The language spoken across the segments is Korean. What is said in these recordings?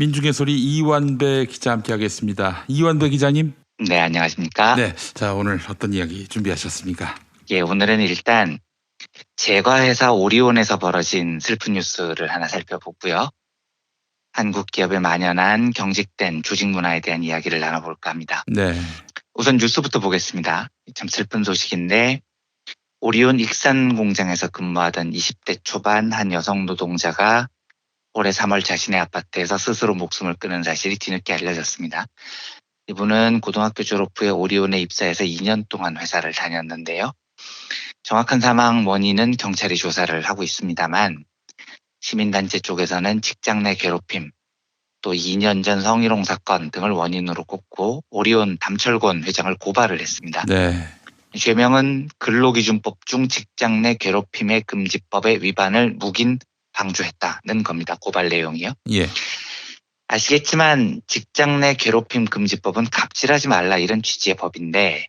민중의 소리 이완배 기자 함께하겠습니다. 이완배 기자님. 네, 안녕하십니까? 네, 자 오늘 어떤 이야기 준비하셨습니까? 예, 오늘은 일단 제과회사 오리온에서 벌어진 슬픈 뉴스를 하나 살펴보고요. 한국 기업에 만연한 경직된 조직 문화에 대한 이야기를 나눠볼까 합니다. 네. 우선 뉴스부터 보겠습니다. 참 슬픈 소식인데 오리온 익산 공장에서 근무하던 20대 초반 한 여성 노동자가 올해 3월 자신의 아파트에서 스스로 목숨을 끊은 사실이 뒤늦게 알려졌습니다. 이분은 고등학교 졸업 후에 오리온에 입사해서 2년 동안 회사를 다녔는데요. 정확한 사망 원인은 경찰이 조사를 하고 있습니다만 시민단체 쪽에서는 직장 내 괴롭힘, 또 2년 전 성희롱 사건 등을 원인으로 꼽고 오리온 담철권 회장을 고발을 했습니다. 네. 죄명은 근로기준법 중 직장 내 괴롭힘의 금지법의 위반을 묵인 방조했다는 겁니다. 고발 내용이요. 예. 아시겠지만 직장 내 괴롭힘 금지법은 갑질하지 말라 이런 취지의 법인데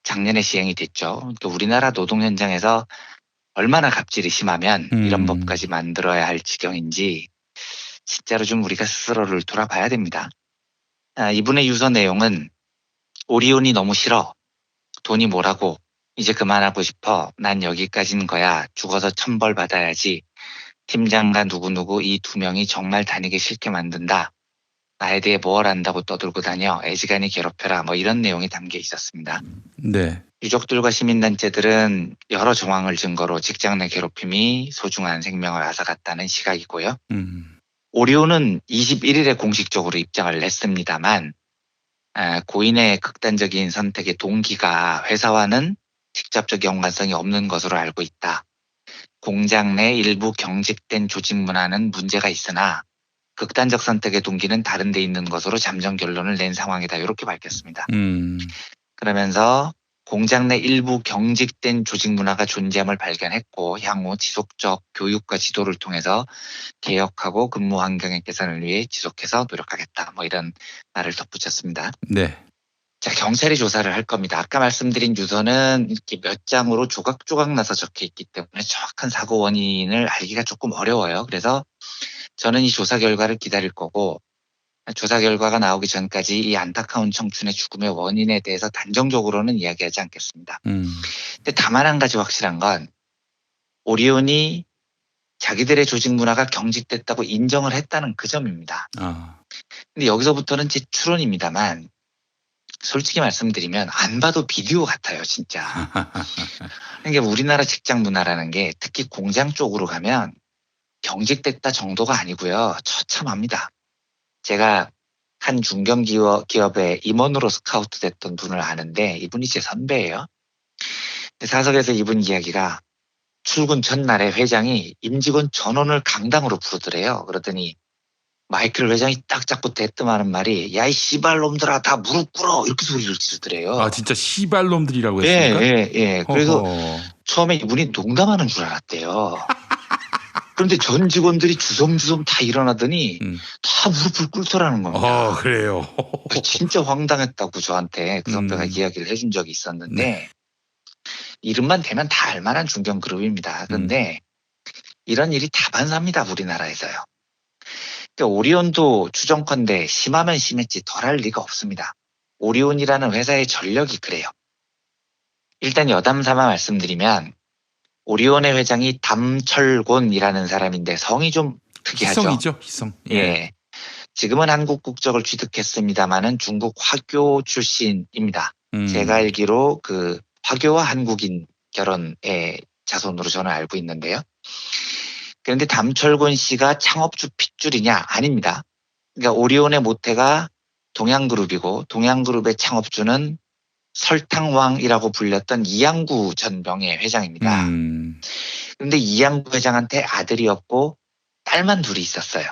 작년에 시행이 됐죠. 그러니까 우리나라 노동 현장에서 얼마나 갑질이 심하면 이런 법까지 만들어야 할 지경인지 진짜로 좀 우리가 스스로를 돌아봐야 됩니다. 이분의 유서 내용은 오리온이 너무 싫어. 돈이 뭐라고. 이제 그만하고 싶어. 난 여기까지인 거야. 죽어서 천벌 받아야지. 팀장과 누구누구 이 두 명이 정말 다니기 싫게 만든다. 나에 대해 뭘 안다고 떠들고 다녀. 애지간히 괴롭혀라. 뭐 이런 내용이 담겨 있었습니다. 네. 유족들과 시민단체들은 여러 정황을 증거로 직장 내 괴롭힘이 소중한 생명을 앗아갔다는 시각이고요. 오리온은 21일에 공식적으로 입장을 냈습니다만 고인의 극단적인 선택의 동기가 회사와는 직접적 연관성이 없는 것으로 알고 있다. 공장 내 일부 경직된 조직 문화는 문제가 있으나 극단적 선택의 동기는 다른 데 있는 것으로 잠정 결론을 낸 상황이다. 이렇게 밝혔습니다. 그러면서 공장 내 일부 경직된 조직 문화가 존재함을 발견했고 향후 지속적 교육과 지도를 통해서 개혁하고 근무 환경의 개선을 위해 지속해서 노력하겠다. 뭐 이런 말을 덧붙였습니다. 네. 자, 경찰이 조사를 할 겁니다. 아까 말씀드린 유서는 이렇게 몇 장으로 조각조각 나서 적혀 있기 때문에 정확한 사고 원인을 알기가 조금 어려워요. 그래서 저는 이 조사 결과를 기다릴 거고 조사 결과가 나오기 전까지 이 안타까운 청춘의 죽음의 원인에 대해서 단정적으로는 이야기하지 않겠습니다. 근데 다만 한 가지 확실한 건 오리온이 자기들의 조직 문화가 경직됐다고 인정을 했다는 그 점입니다. 근데 여기서부터는 제 추론입니다만 솔직히 말씀드리면 안 봐도 비디오 같아요, 진짜. 그러니까 우리나라 직장 문화라는 게 특히 공장 쪽으로 가면 경직됐다 정도가 아니고요. 처참합니다. 제가 한 중견기업의 임원으로 스카우트 됐던 분을 아는데 이분이 제 선배예요. 사석에서 이분 이야기가 출근 전날에 회장이 임직원 전원을 강당으로 부르더래요. 그러더니 마이크를 회장이 딱 잡고 대뜸하는 말이 야 이 씨발놈들아 다 무릎 꿇어 이렇게 소리를 지르더래요. 아 진짜 씨발놈들이라고 했습니까? 예. 그래서 처음에 이분이 농담하는 줄 알았대요. 그런데 전 직원들이 주섬주섬 다 일어나더니 다 무릎을 꿇더라는 겁니다. 그래요. 진짜 황당했다고 저한테 그 선배가 이야기를 해준 적이 있었는데 이름만 대면 다 알만한 중견그룹입니다. 그런데 이런 일이 다반사입니다. 우리나라에서요. 그러니까 오리온도 추정컨대 심하면 심했지 덜할 리가 없습니다. 오리온이라는 회사의 전력이 그래요. 일단 여담 삼아 말씀드리면 오리온의 회장이 담철곤이라는 사람인데 성이 좀 특이하죠. 희성이죠, 희성. 예. 지금은 한국 국적을 취득했습니다마는 중국 화교 출신입니다. 제가 알기로 그 화교와 한국인 결혼의 자손으로 저는 알고 있는데요. 그런데 담철곤 씨가 창업주 핏줄이냐? 아닙니다. 그러니까 오리온의 모태가 동양그룹이고 동양그룹의 창업주는 설탕왕이라고 불렸던 이양구 전 명예회장입니다. 그런데 이양구 회장한테 아들이 없고 딸만 둘이 있었어요.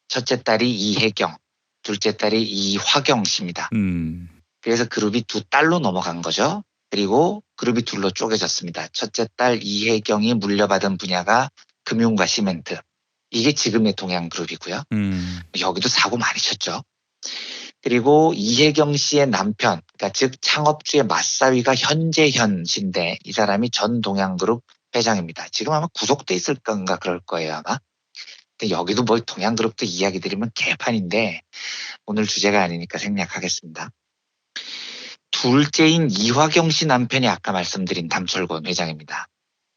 첫째 딸이 이혜경, 둘째 딸이 이화경 씨입니다. 그래서 그룹이 두 딸로 넘어간 거죠. 그리고 그룹이 둘로 쪼개졌습니다. 첫째 딸 이혜경이 물려받은 분야가 금융과 시멘트. 이게 지금의 동양그룹이고요. 여기도 사고 많이 쳤죠. 그리고 이혜경 씨의 남편, 그러니까 즉 창업주의 맞사위가 현재현 씨인데 이 사람이 전 동양그룹 회장입니다. 지금 아마 구속돼 있을 건가 그럴 거예요 아마. 근데 여기도 뭐 동양그룹도 이야기 드리면 개판인데 오늘 주제가 아니니까 생략하겠습니다. 둘째인 이화경 씨 남편이 아까 말씀드린 담철곤 회장입니다.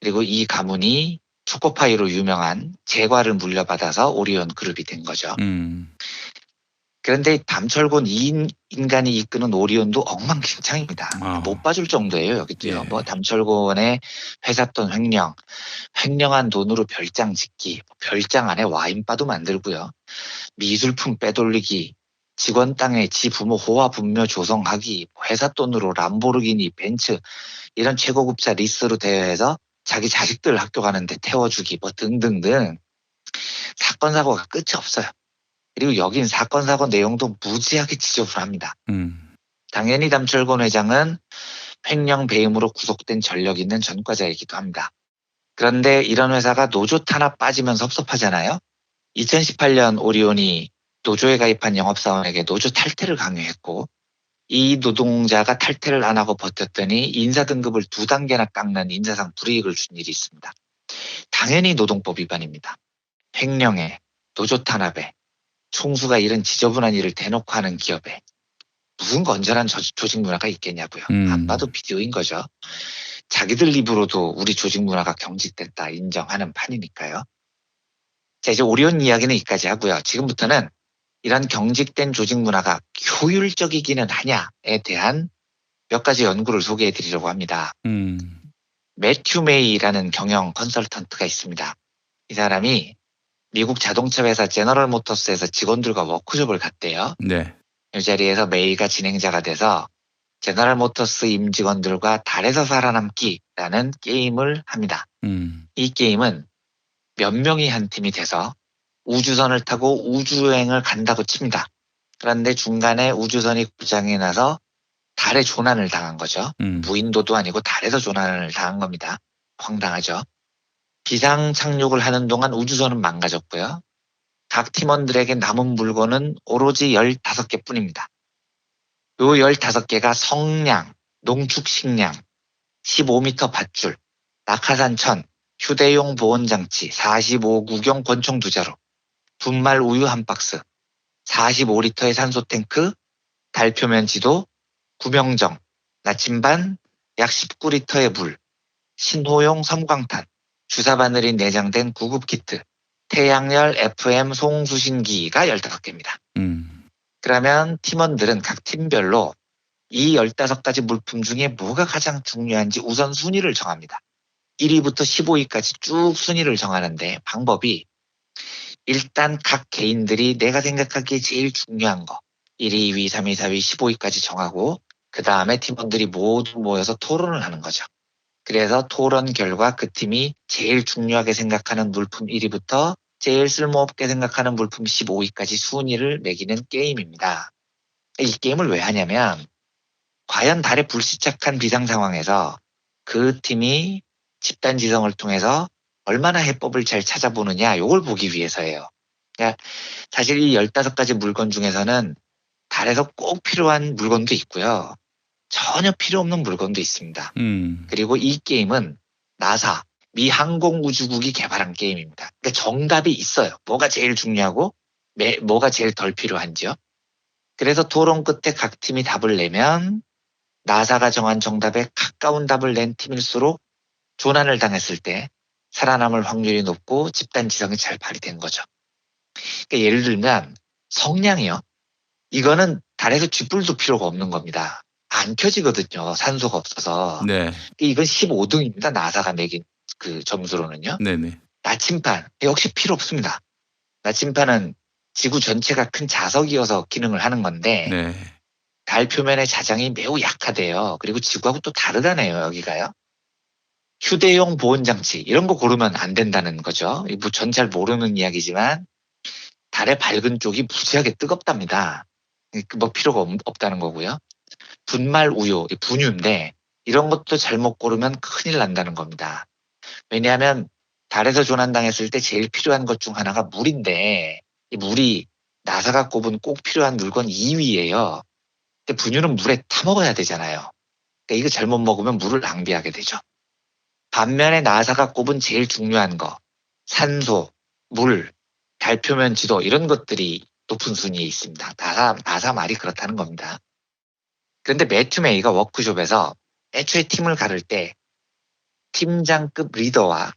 그리고 이 가문이 초코파이로 유명한 제과를 물려받아서 오리온 그룹이 된 거죠. 그런데 담철곤 이 인간이 이끄는 오리온도 엉망진창입니다. 아. 못 봐줄 정도예요, 여기도요. 예. 뭐 담철곤의 회삿돈 횡령, 횡령한 돈으로 별장 짓기, 별장 안에 와인바도 만들고요. 미술품 빼돌리기, 직원 땅에 지 부모 호화 분묘 조성하기, 회사 돈으로 람보르기니, 벤츠 이런 최고급차 리스로 대여해서 자기 자식들 학교 가는데 태워주기 뭐 등등등 사건 사고가 끝이 없어요. 그리고 여긴 사건 사고 내용도 무지하게 지저분합니다. 당연히 담철곤 회장은 횡령 배임으로 구속된 전력 있는 전과자이기도 합니다. 그런데 이런 회사가 노조 탄압 빠지면 섭섭하잖아요. 2018년 오리온이 노조에 가입한 영업사원에게 노조 탈퇴를 강요했고 이 노동자가 탈퇴를 안 하고 버텼더니 인사 등급을 2단계나 깎는 인사상 불이익을 준 일이 있습니다. 당연히 노동법 위반입니다. 횡령에 노조 탄압에 총수가 이런 지저분한 일을 대놓고 하는 기업에 무슨 건전한 조직 문화가 있겠냐고요. 안 봐도 비디오인 거죠. 자기들 입으로도 우리 조직 문화가 경직됐다 인정하는 판이니까요. 자, 이제 오리온 이야기는 여기까지 하고요. 지금부터는 이런 경직된 조직 문화가 효율적이기는 하냐에 대한 몇 가지 연구를 소개해 드리려고 합니다. 매튜 메이라는 경영 컨설턴트가 있습니다. 이 사람이 미국 자동차 회사 제너럴 모터스에서 직원들과 워크숍을 갔대요. 네. 이 자리에서 메이가 진행자가 돼서 제너럴 모터스 임직원들과 달에서 살아남기라는 게임을 합니다. 이 게임은 몇 명이 한 팀이 돼서 우주선을 타고 우주여행을 간다고 칩니다. 그런데 중간에 우주선이 고장이 나서 달에 조난을 당한 거죠. 무인도도 아니고 달에서 조난을 당한 겁니다. 황당하죠. 비상 착륙을 하는 동안 우주선은 망가졌고요. 각 팀원들에게 남은 물건은 오로지 15개 뿐입니다. 요 15개가 성냥, 농축식량, 15m 밧줄, 낙하산천, 휴대용 보온장치, 45구경 권총 2자루, 분말 우유 1박스, 45리터의 산소탱크, 달표면 지도, 구명정, 나침반, 약 19리터의 물, 신호용 섬광탄, 주사바늘이 내장된 구급키트, 태양열 FM 송수신기가 15개입니다. 그러면 팀원들은 각 팀별로 이 15가지 물품 중에 뭐가 가장 중요한지 우선 순위를 정합니다. 1위부터 15위까지 쭉 순위를 정하는데 방법이 일단 각 개인들이 내가 생각하기에 제일 중요한 거 1위, 2위, 3위, 4위, 15위까지 정하고 그 다음에 팀원들이 모두 모여서 토론을 하는 거죠. 그래서 토론 결과 그 팀이 제일 중요하게 생각하는 물품 1위부터 제일 쓸모없게 생각하는 물품 15위까지 순위를 매기는 게임입니다. 이 게임을 왜 하냐면 과연 달에 불시착한 비상 상황에서 그 팀이 집단지성을 통해서 얼마나 해법을 잘 찾아보느냐 이걸 보기 위해서예요. 그러니까 사실 이 15가지 물건 중에서는 달에서 꼭 필요한 물건도 있고요. 전혀 필요 없는 물건도 있습니다. 그리고 이 게임은 나사, 미 항공우주국이 개발한 게임입니다. 그러니까 정답이 있어요. 뭐가 제일 중요하고 뭐가 제일 덜 필요한지요. 그래서 토론 끝에 각 팀이 답을 내면 나사가 정한 정답에 가까운 답을 낸 팀일수록 조난을 당했을 때 살아남을 확률이 높고 집단 지성이 잘 발휘된 거죠. 그러니까 예를 들면 성냥이요. 이거는 달에서 쥐뿔도 필요가 없는 겁니다. 안 켜지거든요. 산소가 없어서. 네. 이건 15등입니다. 나사가 매긴 그 점수로는요. 네네. 나침반 역시 필요 없습니다. 나침반은 지구 전체가 큰 자석이어서 기능을 하는 건데 네. 달 표면의 자장이 매우 약하대요. 그리고 지구하고 또 다르다네요. 여기가요. 휴대용 보온장치 이런 거 고르면 안 된다는 거죠. 뭐 전 잘 모르는 이야기지만 달의 밝은 쪽이 무지하게 뜨겁답니다. 뭐 필요가 없다는 거고요. 분말 우유, 분유인데 이런 것도 잘못 고르면 큰일 난다는 겁니다. 왜냐하면 달에서 조난당했을 때 제일 필요한 것 중 하나가 물인데 이 물이 나사가 꼽은 꼭 필요한 물건 2위예요. 근데 분유는 물에 타먹어야 되잖아요. 그러니까 이거 잘못 먹으면 물을 낭비하게 되죠. 반면에 나사가 꼽은 제일 중요한 거 산소, 물, 달표면 지도 이런 것들이 높은 순위에 있습니다. 나사 말이 그렇다는 겁니다. 그런데 매튜 메이가 워크숍에서 애초에 팀을 가를 때 팀장급 리더와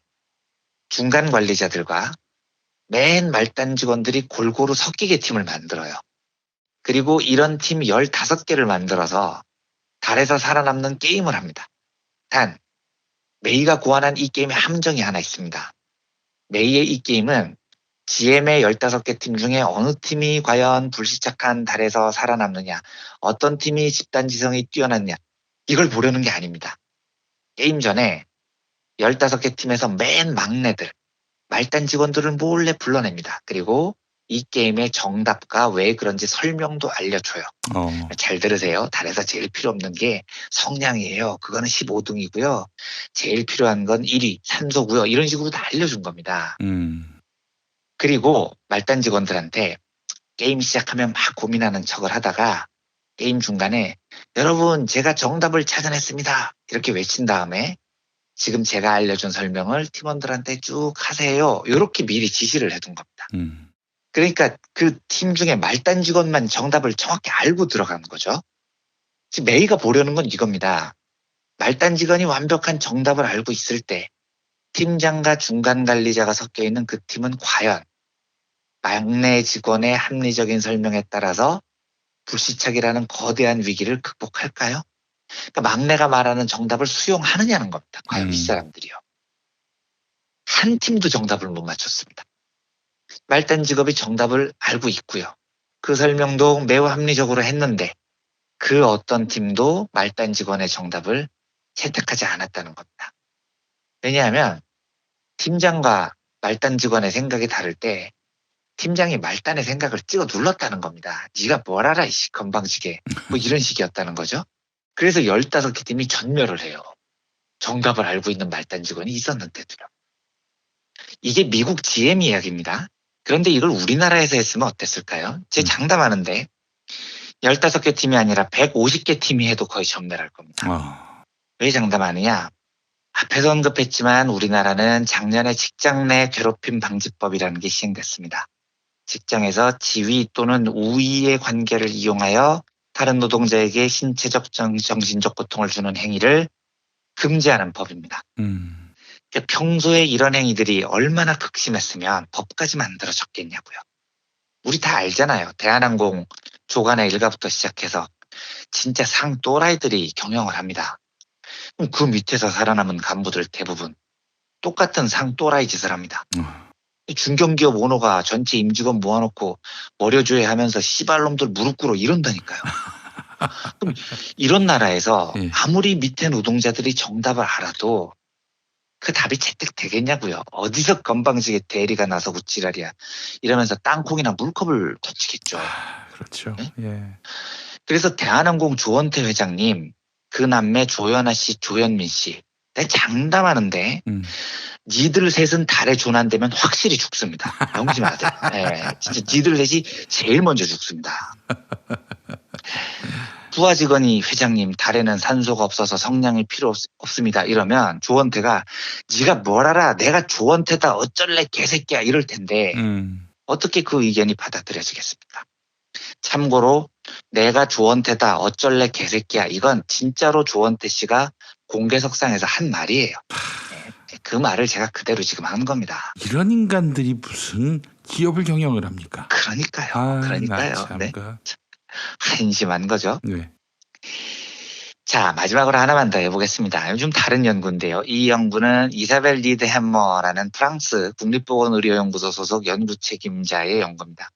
중간 관리자들과 맨 말단 직원들이 골고루 섞이게 팀을 만들어요. 그리고 이런 팀 15개를 만들어서 달에서 살아남는 게임을 합니다. 단 메이가 고안한 이 게임에 함정이 하나 있습니다. 메이의 이 게임은 GM의 15개 팀 중에 어느 팀이 과연 불시착한 달에서 살아남느냐, 어떤 팀이 집단지성이 뛰어났냐, 이걸 보려는 게 아닙니다. 게임 전에 15개 팀에서 맨 막내들, 말단 직원들을 몰래 불러냅니다. 그리고 이 게임의 정답과 왜 그런지 설명도 알려줘요. 잘 들으세요. 달에서 제일 필요 없는 게 성냥이에요. 그거는 15등이고요. 제일 필요한 건 1위, 산소고요. 이런 식으로 다 알려준 겁니다. 그리고 말단 직원들한테 게임 시작하면 막 고민하는 척을 하다가 게임 중간에 여러분 제가 정답을 찾아냈습니다. 이렇게 외친 다음에 지금 제가 알려준 설명을 팀원들한테 쭉 하세요. 이렇게 미리 지시를 해둔 겁니다. 그러니까 그 팀 중에 말단 직원만 정답을 정확히 알고 들어가는 거죠. 지금 메이가 보려는 건 이겁니다. 말단 직원이 완벽한 정답을 알고 있을 때 팀장과 중간 관리자가 섞여 있는 그 팀은 과연 막내 직원의 합리적인 설명에 따라서 불시착이라는 거대한 위기를 극복할까요? 그러니까 막내가 말하는 정답을 수용하느냐는 겁니다. 과연 윗사람들이요. 한 팀도 정답을 못 맞췄습니다. 말단 직업이 정답을 알고 있고요. 그 설명도 매우 합리적으로 했는데 그 어떤 팀도 말단 직원의 정답을 채택하지 않았다는 겁니다. 왜냐하면 팀장과 말단 직원의 생각이 다를 때 팀장이 말단의 생각을 찍어 눌렀다는 겁니다. 네가 뭘 알아 이씨 건방지게 뭐 이런 식이었다는 거죠. 그래서 15개 팀이 전멸을 해요. 정답을 알고 있는 말단 직원이 있었는데도요. 이게 미국 GM 이야기입니다. 그런데 이걸 우리나라에서 했으면 어땠을까요? 제 장담하는데 15개 팀이 아니라 150개 팀이 해도 거의 전멸할 겁니다. 왜 장담하느냐? 앞에서 언급했지만 우리나라는 작년에 직장 내 괴롭힘 방지법이라는 게 시행됐습니다. 직장에서 지위 또는 우위의 관계를 이용하여 다른 노동자에게 신체적 정신적 고통을 주는 행위를 금지하는 법입니다. 그러니까 평소에 이런 행위들이 얼마나 극심했으면 법까지 만들어졌겠냐고요. 우리 다 알잖아요. 대한항공 조간의 일가부터 시작해서 진짜 상 또라이들이 경영을 합니다. 그럼 그 밑에서 살아남은 간부들 대부분 똑같은 상 또라이 짓을 합니다. 중견기업 오너가 전체 임직원 모아놓고 머려줘야 하면서 씨발놈들 무릎 꿇어 이런다니까요. 그럼 이런 나라에서 아무리 밑에 노동자들이 정답을 알아도 그 답이 채택되겠냐고요. 어디서 건방지게 대리가 나서고 지랄이야. 이러면서 땅콩이나 물컵을 던지겠죠. 그렇죠. 네? 예. 그래서 대한항공 조원태 회장님, 그 남매 조연아 씨, 조현민 씨. 내가 장담하는데 니들 셋은 달에 조난되면 확실히 죽습니다. 명심하세요. 네, 진짜 니들 셋이 제일 먼저 죽습니다. 부하 직원이 회장님 달에는 산소가 없어서 성냥이 필요 없습니다. 이러면 조원태가 네가 뭘 알아? 내가 조원태다 어쩔래 개새끼야 이럴 텐데 어떻게 그 의견이 받아들여지겠습니까? 참고로 내가 조원태다 어쩔래 개새끼야 이건 진짜로 조원태 씨가 공개석상에서 한 말이에요. 그 말을 제가 그대로 지금 한 겁니다. 이런 인간들이 무슨 기업을 경영을 합니까? 그러니까요. 그러니까요. 네. 한심한 거죠. 네. 자, 마지막으로 하나만 더 해보겠습니다. 요즘 다른 연구인데요. 이 연구는 이사벨 리드 햄머라는 프랑스 국립보건의료연구소 소속 연구 책임자의 연구입니다.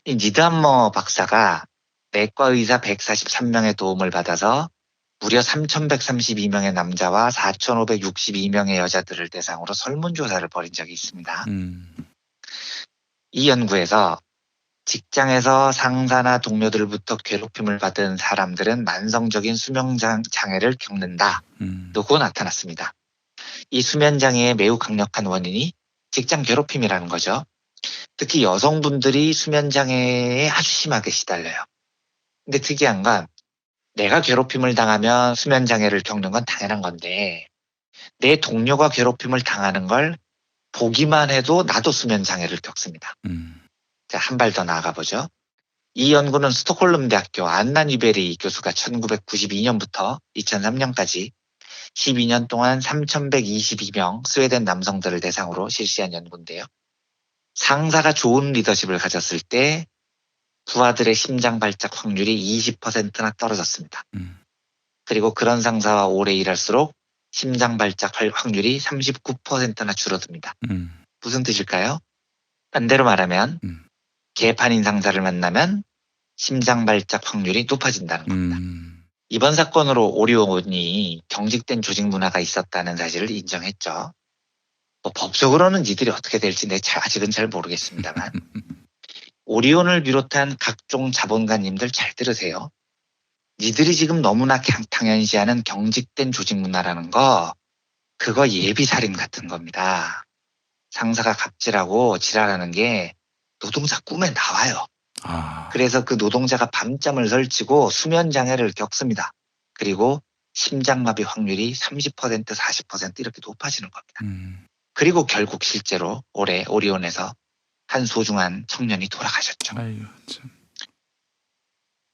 이 리드 햄머 박사가 내과 의사 143명의 도움을 받아서 무려 3,132명의 남자와 4,562명의 여자들을 대상으로 설문조사를 벌인 적이 있습니다. 이 연구에서 직장에서 상사나 동료들부터 괴롭힘을 받은 사람들은 만성적인 수면장애를 겪는다. 고 나타났습니다. 이 수면장애의 매우 강력한 원인이 직장 괴롭힘이라는 거죠. 특히 여성분들이 수면장애에 아주 심하게 시달려요. 근데 특이한 건 내가 괴롭힘을 당하면 수면장애를 겪는 건 당연한 건데 내 동료가 괴롭힘을 당하는 걸 보기만 해도 나도 수면 장애를 겪습니다. 자, 한 발 더 나아가 보죠. 이 연구는 스톡홀름 대학교 안나 뉴베리 교수가 1992년부터 2003년까지 12년 동안 3,122명 스웨덴 남성들을 대상으로 실시한 연구인데요. 상사가 좋은 리더십을 가졌을 때 부하들의 심장 발작 확률이 20%나 떨어졌습니다. 그리고 그런 상사와 오래 일할수록 심장 발작 확률이 39%나 줄어듭니다. 무슨 뜻일까요? 반대로 말하면 개판인 상사를 만나면 심장 발작 확률이 높아진다는 겁니다. 이번 사건으로 오리온이 경직된 조직 문화가 있었다는 사실을 인정했죠. 뭐 법적으로는 니들이 어떻게 될지 아직은 잘 모르겠습니다만 오리온을 비롯한 각종 자본가님들 잘 들으세요. 니들이 지금 너무나 당연시하는 경직된 조직 문화라는 거 그거 예비살인 같은 겁니다. 상사가 갑질하고 지랄하는 게 노동자 꿈에 나와요. 그래서 그 노동자가 밤잠을 설치고 수면 장애를 겪습니다. 그리고 심장마비 확률이 30% 40% 이렇게 높아지는 겁니다. 그리고 결국 실제로 올해 오리온에서 한 소중한 청년이 돌아가셨죠. 아이고, 참.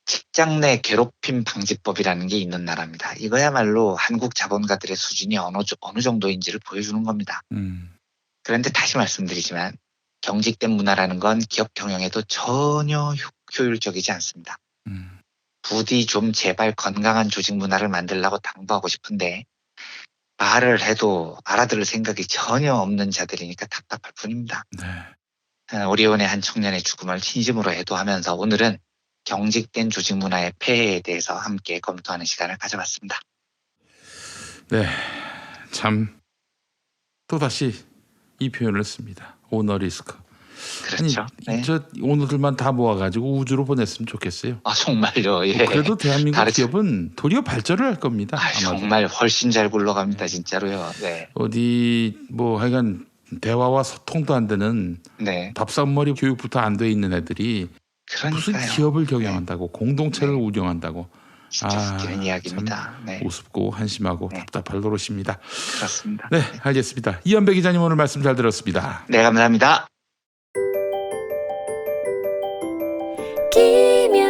직장 내 괴롭힘 방지법이라는 게 있는 나라입니다. 이거야말로 한국 자본가들의 수준이 어느 정도인지를 보여주는 겁니다. 그런데 다시 말씀드리지만 경직된 문화라는 건 기업 경영에도 전혀 효율적이지 않습니다. 부디 좀 제발 건강한 조직 문화를 만들라고 당부하고 싶은데 말을 해도 알아들을 생각이 전혀 없는 자들이니까 답답할 뿐입니다. 네. 오리온의 한 청년의 죽음을 진심으로 애도하면서 오늘은 경직된 조직 문화의 폐해에 대해서 함께 검토하는 시간을 가져봤습니다. 네, 참 또다시 이 표현을 씁니다. 오너리스크. 그렇죠. 아니, 저 오너들만 다 모아가지고 우주로 보냈으면 좋겠어요. 정말요. 예. 그래도 대한민국 기업은 도리어 발전을 할 겁니다. 정말 훨씬 잘 굴러갑니다. 진짜로요. 네. 어디 뭐 하여간 대화와 소통도 안 되는 밥상머리 교육부터 안 돼 있는 애들이 무슨 기업을 경영한다고 공동체를 운영한다고 진짜 웃기는 이야기입니다. 네. 우습고 한심하고 답답할 노릇입니다. 그렇습니다. 네, 알겠습니다. 이현배 기자님 오늘 말씀 잘 들었습니다. 네, 감사합니다. 김현